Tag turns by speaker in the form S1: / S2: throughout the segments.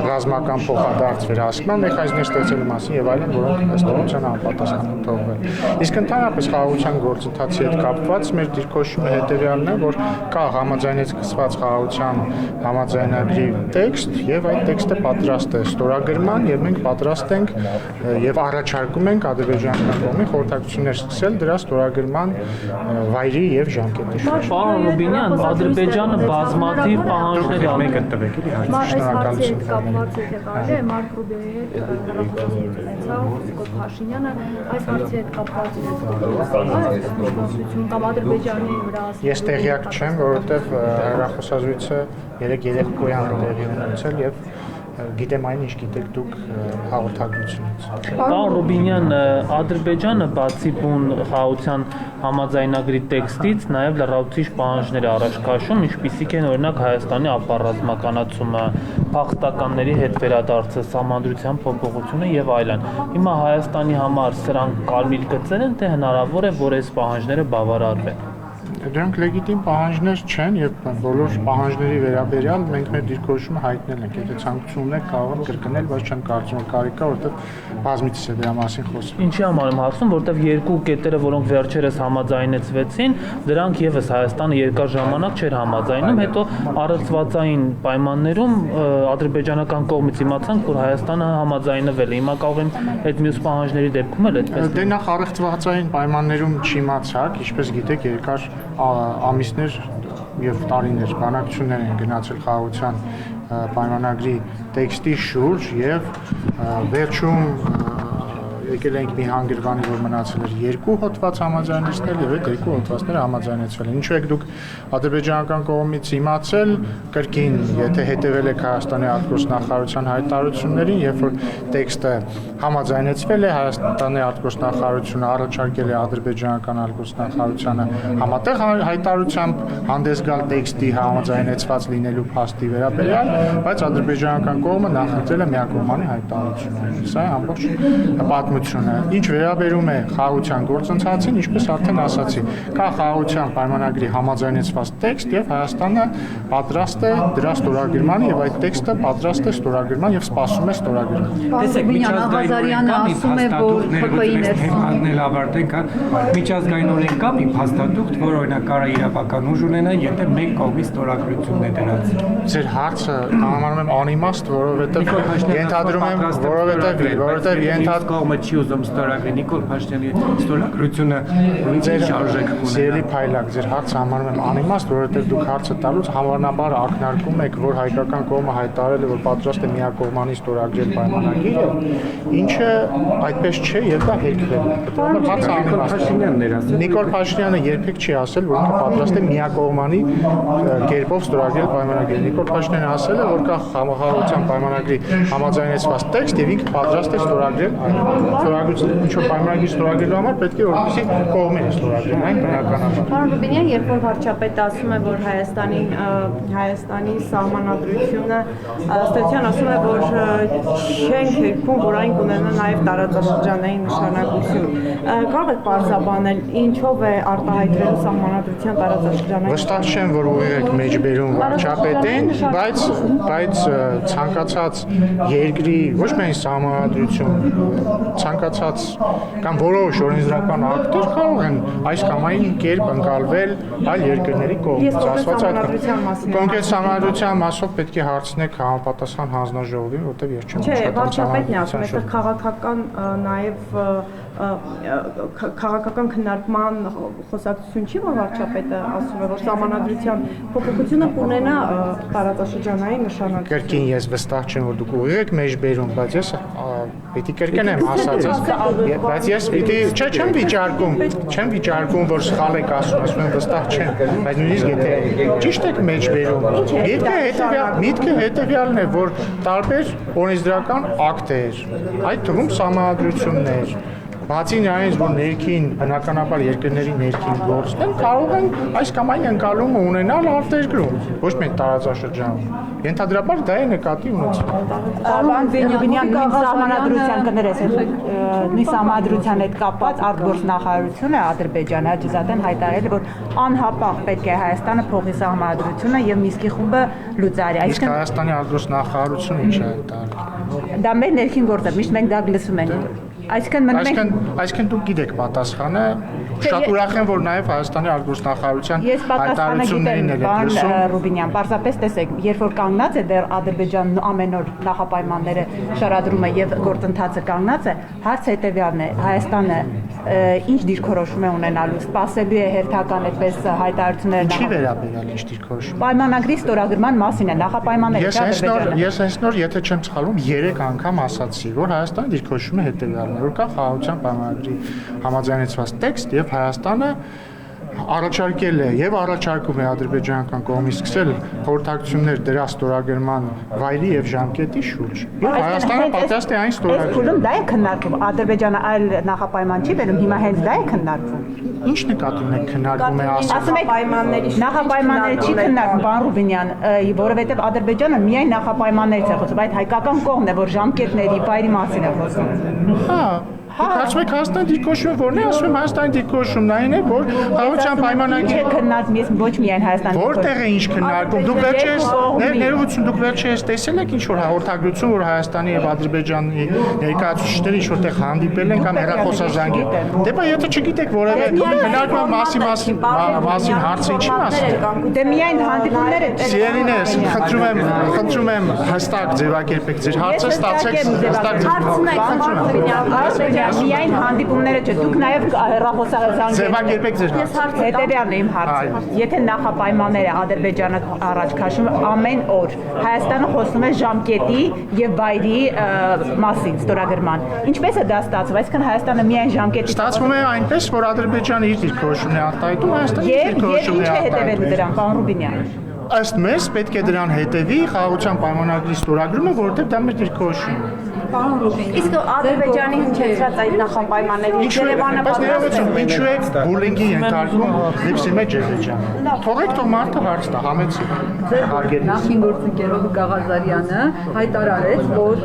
S1: ռազմական փոխադարձ վերահսկման մեխանիզմներ ստեղծելու մասին եւ այլն, որոնք ըստ էության անպատասխան են թողվել։ Իսկ ընդհանրապես խաղաղության գործընթացի հետ կապված մեր դիրքորոշումը հետեւյալն է, որ կա համաձայնեցված խաղաղության համաձայնագրի տեքստ եւ այդ տեքստը պատրաստ է ստորագրման եւ մենք պատրաստ ենք եւ առաջարկում ենք ադրբեջանական կողմին խորհրդակցություններ սկսել դրա ստորագրման վայրի եւ ժամկետի շուրջ։
S2: Պարոն Ռուբինյան, Ադրբեջանը բազմաթիվ պահանջներ
S1: մեկը տվեք էլի
S3: շնորհակալություն կապված եթե կարելի է Մարկ Ռուբիոյի հետ հեռախոսազրույց ունեցավ Նիկոլ Փաշինյանը այս հարցի հետ կապված կամ Ադրբեջանի վրա
S1: Ես տեղյակ չեմ, որովհետև հեռախոսազրույցը երեկոյան տեղի ունեցել եւ գիտեմ այն ինչ գիտեք դուք հաղորդագրությունից։
S2: Պարոն Ռուբինյան, Ադրբեջանը բացի բուն խաղաղության համաձայնագրի տեքստից նաև լրացուցիչ պահանջներ առաջ քաշում, ինչպիսիք են օրինակ Հայաստանի ապառազմականացումը, փախստականների հետ վերադարձը, սահմանադրության փոփոխությունը եւ այլն։ Հիմա Հայաստանի համար սրանք կարմիր գծեր են, թե հնարավոր է, որ այս պահանջները բավարարվեն։
S1: Դրանք լեգիտիմ պահանջներ չեն եւ բոլոր պահանջների վերաբերյալ մենք մեր դիրքորոշումը հայտնել ենք։ Եթե ցանկություն ունեք կարող եմ կրկնել, բայց չեմ կարծում որ կարիք կա, որովհետեւ բազմիցս է դրա մասին խոսվում։
S2: Ինչի համար եմ հարցում, որովհետեւ երկու կետերը, որոնք վերջերս համաձայնեցվեցին, դրանք եւս Հայաստանը երկար ժամանակ չէր համաձայնում, հետո առցվածային պայմաններում ադրբեջանական կողմից իմացանք, որ Հայաստանը համաձայնվել է։ Հիմա կարող եմ այդ մյուս պահանջների դեպքում էլ այդպես։
S1: Դե նախ առցվածային պայմաններում չիմացաք, ինչպես գիտեք, երկար ամիսներ եւ տարիներ բանակցություններ են գնացել խաղաղության պայմանագրի տեքստի շուրջ եւ վերջում եկել ենք մի հանգրվանի, որ մնացել էր երկու հոդված համաձայնեցնել եւ այդ երկու հոդվածները համաձայնեցվել են։ Ինչու եք դուք ադրբեջանական կողմից իմացել, կրկին, եթե հետեւել եք Հայաստանի արտգործնախարարության հայտարարություններին, երբ որ տեքստը համաձայնեցվել է, Հայաստանի արտգործնախարարությունը առաջարկել է ադրբեջանական արտգործնախարարությանը համատեղ հայտարարությամբ հանդես գալ տեքստի համաձայնեցված լինելու փաստի վերաբերյալ, բայց ադրբեջանական կողմը նախընտրել է միակողմանի հայտարարություն։ Սա է ամբողջ պատմությունը։ Ինչ վերաբերում է խաղաղության գործընթացին, ինչպես արդեն ասացի, կա խաղաղության պայմանագրի համաձայնեցված տեքստ եւ Հայաստանը պատրաստ է դրա ստորագրման եւ այդ տեքստը պատրաստ է ստորագրման եւ սպասում է ստորագրման։
S4: Տեսեք, Ղազարյանը ասում է, որ ՀՊ-ի ներսում
S5: ավարտենք, միջազգայինորեն կա մի փաստաթուղթ, որ օրինակ կարա իրավական ուժ ունենա, եթե մեկ կողմի ստորագրությունն է դրած։
S1: Ձեր հարցը համարում եմ անիմաստ, որովհետեւ ենթադրում եմ, որովհետեւ ենթադրում
S5: կողմը չի ուզում ստորագրի Նիկոլ Փաշինյանի ստորագրությունը ձեր շարժեք կունենա։
S1: Սիրելի փայլակ, ձեր հարցը համարում եմ անիմաստ, որովհետև դուք հարցը տալուց հավանաբար ակնարկում եք, որ հայկական կողմը հայտարարել է, որ պատրաստ է միակողմանի ստորագրել պայմանագիրը, ինչը այդպես չէ եւ դա հերքվել է։ Հարցը անիմաստ։ Նիկոլ Փաշինյանը երբեք չի ասել, որ ինքը պատրաստ է միակողմանի կերպով ստորագրել պայմանագիրը։ Նիկոլ Փաշինյանը ասել է, որ կա խաղաղության պայմանագրի համաձայնեցված տեքստ եւ ինքը պատրաստ է ստորագրել ստորագրություն ինչ-որ պայմանագիր ստորագրելու համար պետք է որպեսզի կողմերը ստորագրեն այն բնականաբար։
S3: Պարոն Ռուբինյան, երբ որ վարչապետը ասում է, որ Հայաստանի սահմանադրությունը ըստ էության ասում է, որ չենք հերքում, որ այն կունենա նաև տարածաշրջանային նշանակություն։ Կարող եք պարզաբանել ինչով է արտահայտվելու սահմանադրության տարածաշրջանային։
S1: Վստահ չեմ, որ ուղիղ եք մեջբերում վարչապետին, բայց ցանկացած երկրի ոչ միայն սահմանադրություն ցանկացած կամ որոշ օրենսդրական ակտեր կարող են այս կամ այն կերպ ընկալվել այլ երկրների կողմից։ Ասված այդ կոնկրետ սահմանադրության մասով պետք է հարցնեք համապատասխան հանձնաժողովին, որտեղ ես չեմ
S3: Չէ, վարչապետն է ասում, այստեղ քաղաքական նաև քաղաքական քննարկման խոսակցություն չի, որ վարչապետը ասում է, որ սահմանադրության փոփոխությունը կունենա տարածաշրջանային նշանակություն։
S1: Կրկին ես վստահ չեմ, որ դուք ուղիղ եք մեջբերում, բայց ես պիտի կրկնեմ ասածս, բայց ես պիտի չեմ վիճարկում, որ սխալ եք ասում եմ վստահ չեմ, բայց նույնիսկ եթե ճիշտ եք մեջբերում, միտքը հետևյալն է, որ տարբեր օրենսդրական ակտեր, այդ թվում սահմանադրություններ Բացի նրանից, որ ներքին բնականաբար երկրների ներքին գործն կարող են այս կամ այն ընկալումը ունենալ արտերկրում, ոչ միայն տարածաշրջանում։ Ենթադրաբար դա է նկատի ունեցել։
S6: Պարոն Բենյամյան, նույն սահմանադրության կներես, նույն սահմանադրության հետ կապված արտգործնախարարությունը Ադրբեջանը հաջազատեն հայտարարել է, որ անհապաղ պետք է Հայաստանը փոխի սահմանադրությունը եւ Միսկի խումբը լուծարի։
S1: Իսկ Հայաստանի արտգործնախարարությունը ինչ է հայտարարել։
S6: Դա մեր ներքին գործ է, միշտ մենք դա լսում ենք։
S1: Այսինքն դուք գիտեք պատասխանը, շատ ուրախ եմ, որ նաև Հայաստանի արտգործնախարարության հայտարարություններին եք լսում։
S6: Ռուբինյան, պարզապես տեսեք, երբ որ կանգնած է դեռ Ադրբեջանն ամեն օր նախապայմանները շարադրում է եւ գործընթացը կանգնած է, հարցը հետեւյալն է. Հայաստանը ինչ դիրքորոշում է ունենալու, սպասելու է հերթական այդպես հայտարարություններ։
S1: Ինչի վերաբերյալ ինչ դիրքորոշում։
S6: Պայմանագրի ստորագրման մասին է, նախապայմանները
S1: Ես հենց նոր, եթե չեմ սխալվում, 3 անգամ ասացի, որ Հայաստանի դիրքորոշումը հետեւյալն է, որ կա խաղաղության պայմանագրի համաձայնեցված տեքստ եւ Հայաստանը առաջարկել է եւ առաջարկում է ադրբեջանական կողմից սկսել խորհրդակցություններ դրա ստորագրման վայրի եւ ժամկետի շուրջ։ Եվ Հայաստանը պատրաստ է այն ստորագրել։
S6: Այս փուլում դա է քննարկվում։ Ադրբեջանը այլ նախապայման չի վերում, հիմա հենց դա է քննարկվում։
S1: Ինչ նկատի ունեք քննարկում է
S6: Ասում եք նախապայմանները չի քննարկվում, պարոն Ռուբինյան, որովհետեւ Ադրբեջանը միայն նախապայմաններից է խոսում, այդ հայկական կողմն է, որ ժամկետների վայրի մասին է խոսում։
S1: Կարծում եք Հայաստանի դիրքորոշումը որն է, ասում եմ Հայաստանի դիրքորոշումն այն է, որ խաղաղության պայմանագրի
S6: քննարկում ես ոչ միայն Հայաստանի
S1: որտեղ է ինչ քննարկում, դուք վերջերս ներողություն, դուք վերջերս տեսել եք ինչ որ հաղորդագրություն, որ Հայաստանի եւ Ադրբեջանի ներկայացուցիչները ինչ որտեղ հանդիպել են կամ հեռախոսազանգի։ Դե բա եթե չգիտեք որևէ քննարկման մասին հարցը ինչի մասին։
S6: Դե միայն հանդիպումները
S1: Սիրելիներս, խնդրում եմ հստակ ձևակերպեք ձեր հարցը, ստացեք հստակ ձևակերպեք։
S6: Միայն հանդիպումները չէ, դուք նաև հեռախոսազանգ
S1: ձևակերպեք ձեր հարցը։
S6: Հետևյալն է իմ հարցը։ Եթե նախապայմանները Ադրբեջանը առաջ քաշում ամեն օր, Հայաստանը խոսում է ժամկետի եւ վայրի մասին ստորագրման։ Ինչպես է դա ստացվում, այսինքն Հայաստանը միայն ժամկետի
S1: Ստացվում է այնպես, որ Ադրբեջանը իր դիրքորոշումն է արտահայտում, Հայաստանը իր դիրքորոշումն է
S6: արտահայտում։ Եվ ինչ է հետևելու դրան, պարոն Ռուբինյան։
S1: Ըստ մեզ պետք է դրան հետևի խաղաղության պայմանագրի ստորագրումը, որովհետև դա մեր դիրքորոշումն է։
S3: Իսկ Ադրբեջանի հնչեցրած այդ նախապայմանների Երևանը
S1: պատրաստ է ինչու է բուլինգի ենթարկում Լիպսի մեջ Ադրբեջանը։ Թողեք թող մարդը հարց տա, համեցեք։
S4: Նախին գործընկերով Գաղազարյանը հայտարարեց, որ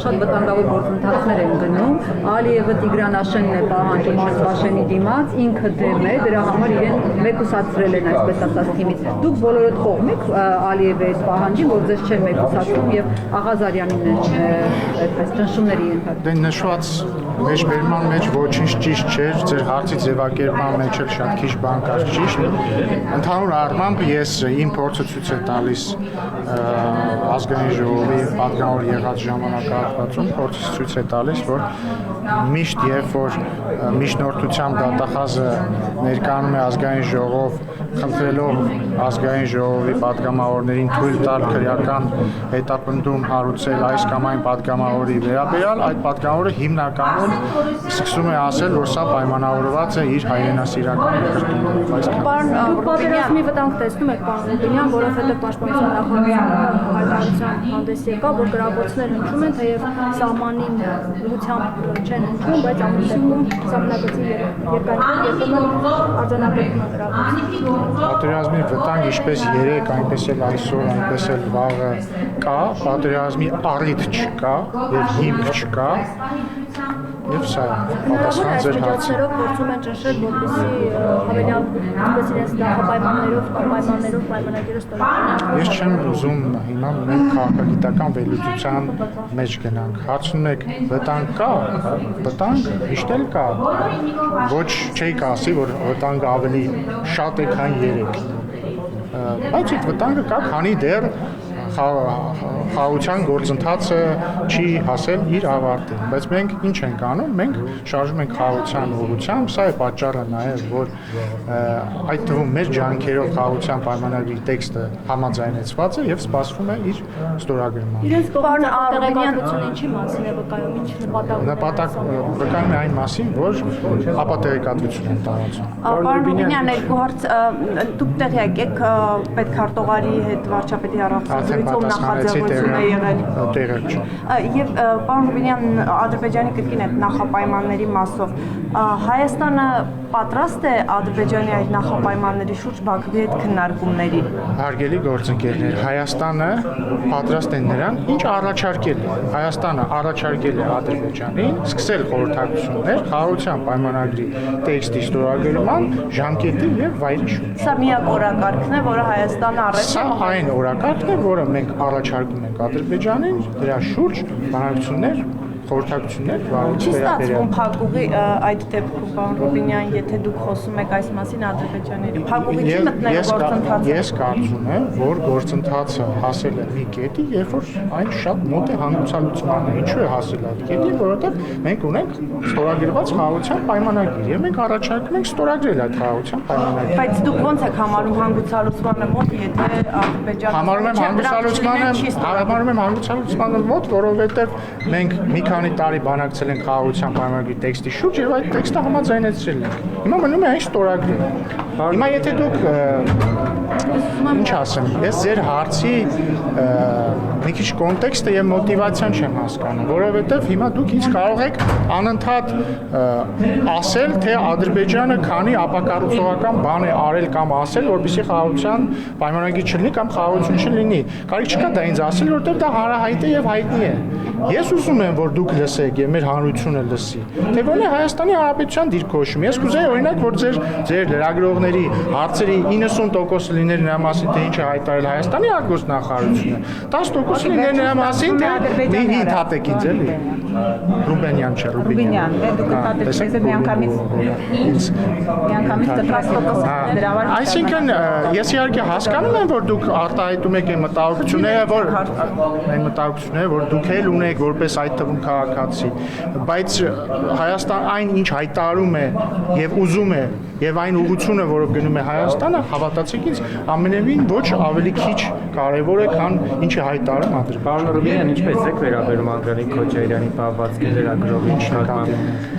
S4: շատ վտանգավոր գործընթացներ են գնում, Ալիևը Տիգրան Աշենն է պահանջում Արցախի դիմաց, ինքը դեմ է, դրա համար իրեն մեկուսացրել են այսպես ասած թիմից։ Դուք բոլորդ կողմ եք Ալիևի այս պահանջին, որ ձեզ չեն մեկուսացնում եւ Աղազարյանին է այդպես ճնշումների ենթարկվում։
S1: Դե նշված մեջբերման մեջ ոչինչ ճիշտ չէր, ձեր հարցի ձևակերպման մեջ էլ շատ քիչ բան կար ճիշտ։ Ընդհանուր առմամբ ես իմ փորձը ցույց է տալիս ազգային ժողովի պատգամավոր եղած ժամանակահատվածում փորձը ցույց է տալիս, որ միշտ երբ որ միջնորդությամբ դատախազը ներկայանում է ազգային ժողով, խնդրելով ազգային ժողովի պատգամավորներին թույլ տալ քրեական հետապնդում հարուցել այս կամ այն պատգամավորի վերաբերյալ, այդ պատգամավորը հիմնականում սկսում է ասել, որ սա պայմանավորված է իր հայրենասիրական կրթումով։
S7: Պարոն պատերազմի վտանգ տեսնում եք, պարոն Ռուբինյան, որովհետև պաշտպանության նախարարության հայտարարության հանդես եկավ, որ գրավորություններ հնչում են, թեև սահմանի լուծությամբ չեն հնչում, բայց ամեն դեպքում սահմանագծի երկայնքով երբեմն արձանագրվում է գրավորություն։
S1: Պատերազմի վտանգ ինչպես երեք, այնպես էլ այսօր, այնպես էլ վաղը կա, պատերազմի առիթ չկա եւ հիմք չկա։ Եվ սա պատասխան ձեր հարցին։
S7: Փորձում են ճնշել, որպեսզի հավելյալ ինչպես իրենց նախապայմաններով կամ պայմաններով պայմանագիրը ստորագրեն։
S1: Ես չեմ ուզում հիմա մենք քաղաքագիտական վերլուծության մեջ գնանք։ Հարցնում եք վտանգ կա, վտանգ միշտ էլ կա։ Ոչ չէի ասի, որ վտանգը ավելի շատ է, քան 3։ Բայց այդ վտանգը կա, քանի դեռ խաղաղության գործընթացը չի հասել իր ավարտին, բայց մենք ինչ ենք անում, մենք շարժում ենք խաղաղության ուղղությամբ, սա է պատճառը նաև, որ այդ թվում մեր ջանքերով խաղաղության պայմանագրի տեքստը համաձայնեցված է եւ սպասվում է իր ստորագրման։
S7: Իրենց տեղեկատվությունը ինչի մասին է վկայում, ինչ
S1: նպատակ վկայում է այն մասին, որ ապատեղեկատվություն են տարածում։
S3: Պարոն Ռուբինյան, երկու հարց, դուք տեղյակ եք պետքարտուղարի հետ վարչապետի հեռախոսազրույցը Ոնցով նախաձեռնություն է եղել։
S1: Տեղը չէ։
S3: Եվ պարոն Ռուբինյան, Ադրբեջանի կրկին այդ նախապայմանների մասով Հայաստանը պատրաստ է Ադրբեջանի այդ նախապայմանների շուրջ Բաքվի հետ քննարկումների։
S1: Հարգելի գործընկերներ, Հայաստանը պատրաստ է նրան, ինչ առաջարկել է։ Հայաստանը առաջարկել է Ադրբեջանին սկսել խորհրդակցություններ խաղաղության պայմանագրի տեքստի ստորագրման ժամկետի եւ վայրի շուրջ։
S3: Սա միակ օրակարգն է, որը Հայաստանը առաջ
S1: Սա այն օրակարգն է, որը մենք առաջարկում ենք Ադրբեջանին, դրա շուրջ բանակցություններ խորհրդակցություններ
S3: Չի ստացվում փակուղի այդ դեպքում, պարոն Ռուբինյան, եթե դուք խոսում եք այս մասին Ադրբեջաների։ Փակուղի չի մտնել գործընթացը։
S1: Ես կարծում եմ, որ գործընթացը հասել է մի կետի, երբ որ այն շատ մոտ է հանգուցալուծմանը։ Ինչու է հասել այդ կետի, որովհետև մենք ունենք ստորագրված խաղաղության պայմանագիր եւ մենք առաջարկում ենք ստորագրել այդ խաղաղության պայմանագիրը։
S3: Բայց դուք ո՞նց եք համարում հանգուցալուծմանը մոտ, եթե Ադրբեջանը
S1: Համարում եմ հանգուցալուծմանը մոտ, որովհետև մենք մի քանի տարի բանակցել ենք խաղաղության պայմանագրի տեքստի շուրջ եւ այդ տեքստը համաձայնեցրել ենք։ Հիմա մնում է այն ստորագրել։ Հիմա եթե դուք ինչ ասեմ, ես ձեր հարցի մի քիչ կոնտեքստը եւ մոտիվացիան չեմ հասկանում, որովհետեւ հիմա դուք ինձ կարող եք անընդհատ ասել, թե Ադրբեջանը քանի ապակառուցողական բան է արել կամ ասել, որպեսզի խաղաղության պայմանագիր չլինի կամ խաղաղություն չլինի։ Կարիք չկա դա ինձ ասել, որովհետեւ դա հանրահայտ է եւ հայտնի է։ Ես ուզում եմ, որ դուք լսեք եւ մեր հանրությունը լսի, թե ո՞րն է Հայաստանի Հանրապետության դիրքորոշումը։ Ես կուզեի օրինակ, որ ձեր լրագրողների հարցերի 90% լիներ նրա մասին, թե ինչ է հայտարարել Հայաստանի արտգործնախարարությունը, 10% լիներ նրա մասին, թե մի հատեք ինձ էլի։ Ռուբենյան չէ, Ռուբինյան։
S6: Դուք կտատեք միանգամից կտրաստոկոս դրավար։
S1: Այսինքն ես իհարկե հասկանում եմ, որ դուք արտահայտում եք այն մտահոգությունները, որ դուք էլ ունեք որպես այդ թվում քաղաքացի, բայց Հայաստան այն ինչ հայտարարում է եւ ուզում է եւ այն ուղղությունը, որով գնում է Հայաստանը, հավատացեք ինձ, ամենևին ոչ ավելի քիչ կարեւոր է, քան ինչ է հայտարարում Ադրբեջանը։
S5: Պարոն Ռուբինյան, ինչպես եք վերաբերում Անդրանիկ Քոչարյանի պահվածքի լրագրողի նկատմամբ,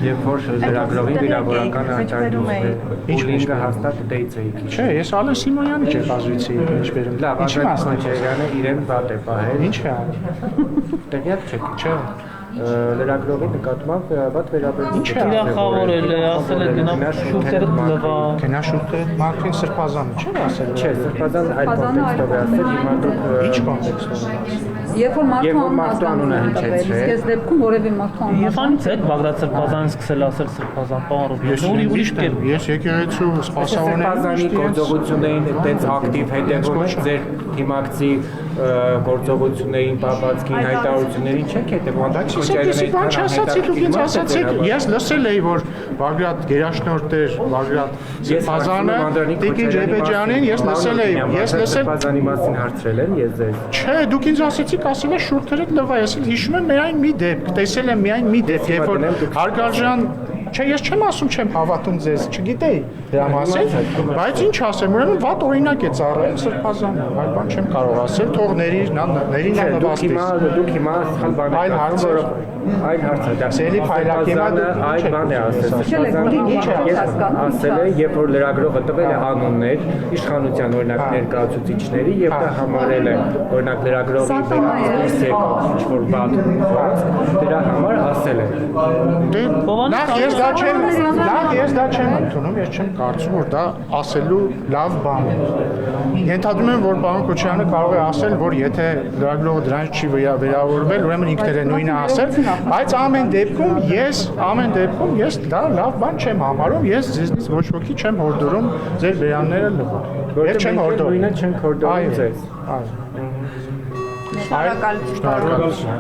S5: երբ որ լրագրողին վիրավորական հայտարարում է, ինչ հաստատ դեյց էի քիչ։
S1: Չէ, ես Ալեն Սիմոնյանի չբազվիցի ինչպես։
S5: Լավ, Անդրանիկ Քոչարյանը իրեն վատ է պահել։
S1: Ինչ է արել։
S5: Տեղյակ չեք։
S1: Չէ։
S5: Լրագրողի նկատմամբ վատ վերաբերվում։
S2: Ինչ թիրախավորել է, ասել է գնա շուրթերը լվա։
S1: Գնա շուրթերը Մարտին Սրբազանը չէ՞ ասել։
S5: Չէ, Սրբազան այդ կոնտեքստով է ասել, հիմա դուք
S1: Ինչ կոնտեքստով։
S4: Երբ որ մարդու անունը հնչեցրել, իսկ այս դեպքում որևէ մարդու անունը
S2: Եվանից է Բաղդադ Սրբազանը սկսել ասել Սրբազան, պարոն Ռուբինյան, ուրիշ կերպ։
S1: Ես եկեղեցու
S5: Սրբազանի գործողություններին այդպես ակտիվ հետևում եք ձեր թիմակցի գործողություններին, պահվածքին, հայտարարություններին չեք հետևում։
S1: Բան չասացի, դուք ինձ ասացիք, ես լսել էի, որ Բաղդադ գերաշնորհ Տեր Բաղդադ Սրբազանը Տիկին Ջեբեջյանին ես լսել էի, ես լսել
S5: Սրբազանի մասին հարցրել եմ ես ձեզ։
S1: Չէ, դուք ինձ ասացիք, ասել եք շուրթերը լվա, ես հիշում եմ միայն մի դեպք, տեսել եմ միայն մի դեպք, երբ որ Հարգարժան Չէ, ես չեմ ասում, չեմ հավատում ձեզ, չգիտեի դրա մասին, բայց ինչ ասեմ, ուրեմն վատ օրինակ է ծառայել Սրբազանը, այլ բան չեմ կարող ասել, թող ներին նվաստի։
S5: Դուք հիմա սխալ բան եք ասում, այլ հարց է դա։
S1: Սերի փայլակեմանը
S5: այլ բան է ասել։ Ասել է, երբ որ լրագրողը տվել է անուններ իշխանության օրինակ ներկայացուցիչների եւ դա համարել է օրինակ լրագրողի վերաբերյալ ինչ որ բան դրա համար ասել է։
S1: Ես դա չեմ ընդունում, ես չեմ կարծում, որ դա ասելու լավ բան է։ Ենթադրում եմ, որ պարոն Քոչարյանը կարող է ասել, որ եթե լրագրողը դրանից չի վերավորվել, ուրեմն ինքն էլ է նույնը ասել, բայց ամեն դեպքում ես դա լավ բան չեմ համարում, ես ձեզնից ոչ ոքի չեմ հորդորում ձեր բերանները լվալ։ Ես չեմ հորդորում։
S5: Նույնը չենք հորդորում ձեզ։
S1: Այո։
S3: Շնորհակալություն։